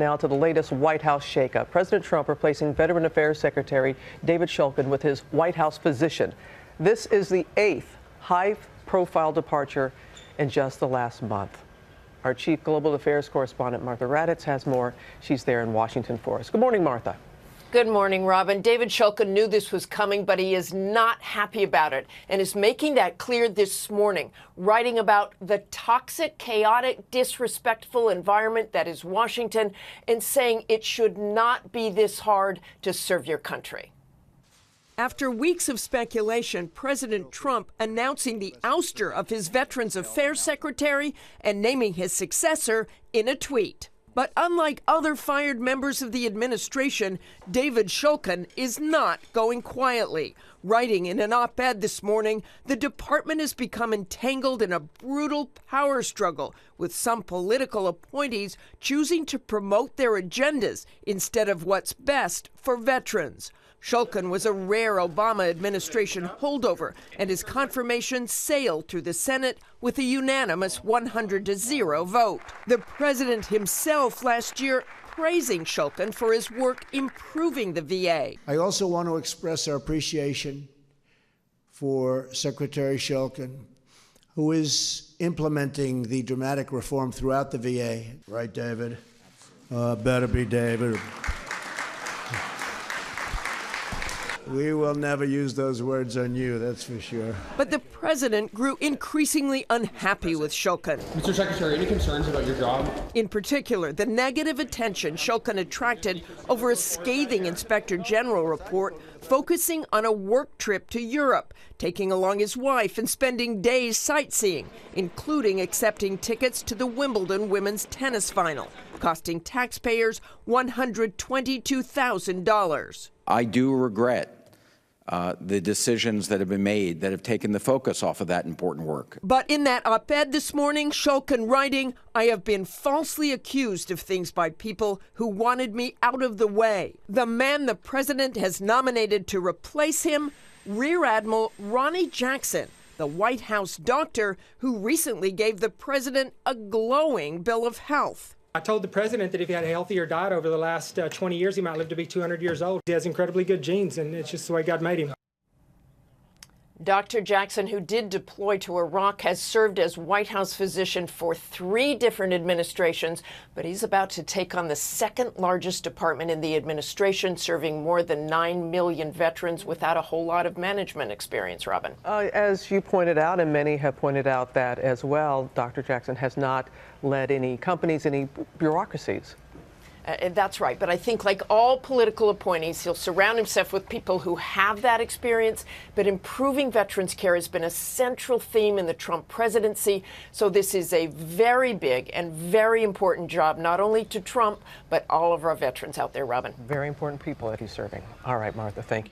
Now to the latest White House shakeup. President Trump replacing Veteran Affairs Secretary David Shulkin with his White House physician. This is the 8th high-profile departure in just the last month. Our chief global affairs correspondent, Martha Raddatz, has more. She's there in Washington for us. Good morning, Martha. Good morning, Robin. David Shulkin knew this was coming, but he is not happy about it and is making that clear this morning, writing about the toxic, chaotic, disrespectful environment that is Washington and saying it should not be this hard to serve your country. After weeks of speculation, President Trump announcing the ouster of his Veterans Affairs Secretary and naming his successor in a tweet. But unlike other fired members of the administration, David Shulkin is not going quietly. Writing in an op-ed this morning, the department has become entangled in a brutal power struggle, with some political appointees choosing to promote their agendas instead of what's best for veterans. Shulkin was a rare Obama administration holdover, and his confirmation sailed through the Senate with a unanimous 100-0 vote. The president himself last year praising Shulkin for his work improving the VA. I also want to express our appreciation for Secretary Shulkin, who is implementing the dramatic reform throughout the VA. Right, David? Better be David. We will never use those words on you, that's for sure. But the president grew increasingly unhappy with Shulkin. Mr. Secretary, any concerns about your job? In particular, the negative attention Shulkin attracted over a scathing Inspector General report focusing on a work trip to Europe, taking along his wife and spending days sightseeing, including accepting tickets to the Wimbledon women's tennis final, costing taxpayers $122,000. I do regret the decisions that have been made that have taken the focus off of that important work. But in that op-ed this morning, Shulkin writing, "I have been falsely accused of things by people who wanted me out of the way." The man the president has nominated to replace him, Rear Admiral Ronny Jackson, the White House doctor who recently gave the president a glowing bill of health. I told the president that if he had a healthier diet over the last 20 years, he might live to be 200 years old. He has incredibly good genes, and it's just the way God made him. Dr. Jackson, who did deploy to Iraq, has served as White House physician for 3 different administrations, but he's about to take on the second largest department in the administration, serving more than 9 million veterans without a whole lot of management experience, Robin. As you pointed out, and many have pointed out that as well, Dr. Jackson has not led any companies, any bureaucracies. That's right. But I think, like all political appointees, he'll surround himself with people who have that experience. But improving veterans care has been a central theme in the Trump presidency. So this is a very big and very important job, not only to Trump, but all of our veterans out there, Robin. Very important people that he's serving. All right, Martha, thank you.